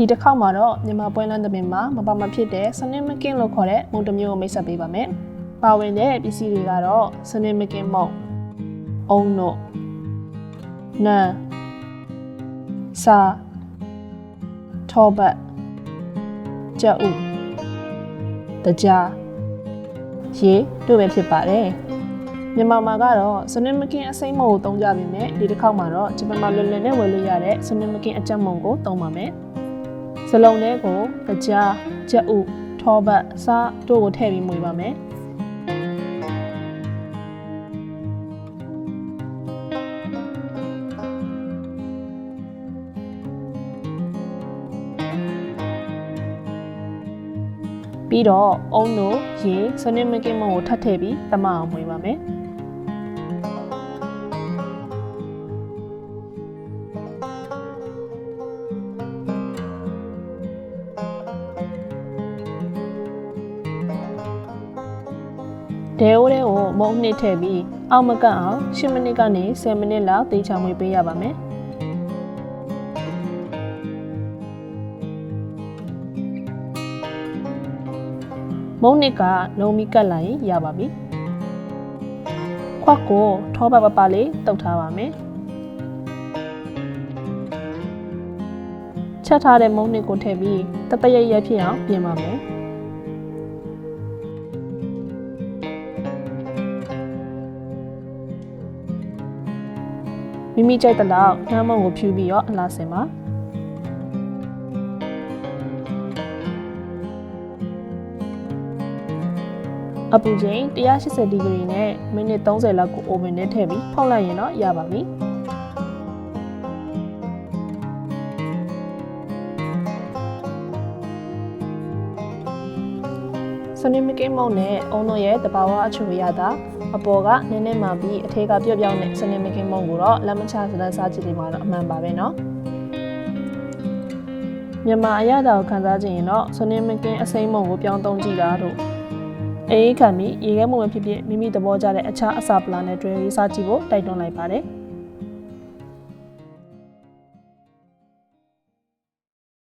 ဒီတစ်ခေါက်မှာတော့မြန်မာပွဲလမ်းတစ်ပင်မှာမပါမဖြစ်တဲ့စနစ်မကင်းလို့ခေါ်တဲ့မုံတစ်မျိုးကိုမိတ်ဆက်ပေးပါမယ်။ပါဝင်တဲ့ပစ္စည်းတွေကတော့စနစ်မကင်းမုံ၊အုံနို့၊နံ၊စာ၊ထောပတ်၊ကြက်ဥ၊တကြား၊ရေတို့ပဲဖြစ်ပါတယ်။မြန်မာမှာကတော့စနစ်မကင်းအစိမ်းမုံကိုသုံးကြပေမဲ့ဒီတစ်ခေါက်မှာတော့ဂျပန်မှာလွယ်လွယ်နဲ့ဝယ်လို့ရတဲ့စနစ်မကင်းအကြက်မုံကိုသုံးပါမယ်။စလုံးလေးကိုတကြားကြက်ဥထောပတ်စားတို့ကိုထည့်ပြီးမွေပါမယ်ပြီးတော့အုံနို့ရေစနစ်မကင်းမုံကိုထပ်ထည့်ပြီးတမအောင်မွေပါမယ်ဒဲအိုးတွေကိုမုံနှစ်ထည့်ပြီးအောက်မကန့်အောင်10မိနစ်ကနေ10မိနစ်လောက်တေချာမွေးပေးရပါမယ်မုံနှစ်ကလုံးပြီးကတ်လိုက်ရပါပြီခွက်ကိုထောပတ်ပပလေးတုပ်ထားပါမယ်ချက်ထားတဲ့မုံနှစ်ကိုထည့်ပြီးတတရရဖြစ်အောင်ပြင်ပါမယ်မိမိကြိုက်တဲ့လောက်နှမ်းမုံကိုဖြူပြီးတော့အလားစင်ပါအပူချိန်180ဒီဂရီနဲ့မိနစ်30လောက်ကိုအိုဗင်ထဲထည့်ပြီးဖောက်လိုက်ရင်တော့ရပါပြီစနစ်မကင်းမုံနဲ့အုံတို့ရဲ့တဘာဝအချိုရတာအပေါ်ကနည်းနည်းမှပြီးအထက်ကပြော့ပြောင်းတဲ့စနစ်မကင်းမုံကိုတော့လက်မချစတဲ့စားကြည့်တွေမှာတော့အမှန်ပါပဲเนาะမြန်မာအရသာကိုခံစားကြည့်ရင်တော့စနစ်မကင်းအစိမ်းမုံကိုပြောင်းသုံးကြည့်တာတို့အေးခံပြီးရေခဲမုံပဲဖြစ်ဖြစ်မိမိသဘောကျတဲ့အခြားအစာပလာနဲ့တွဲပြီးစားကြည့်ဖို့တိုက်တွန်းလိုက်ပါတယ်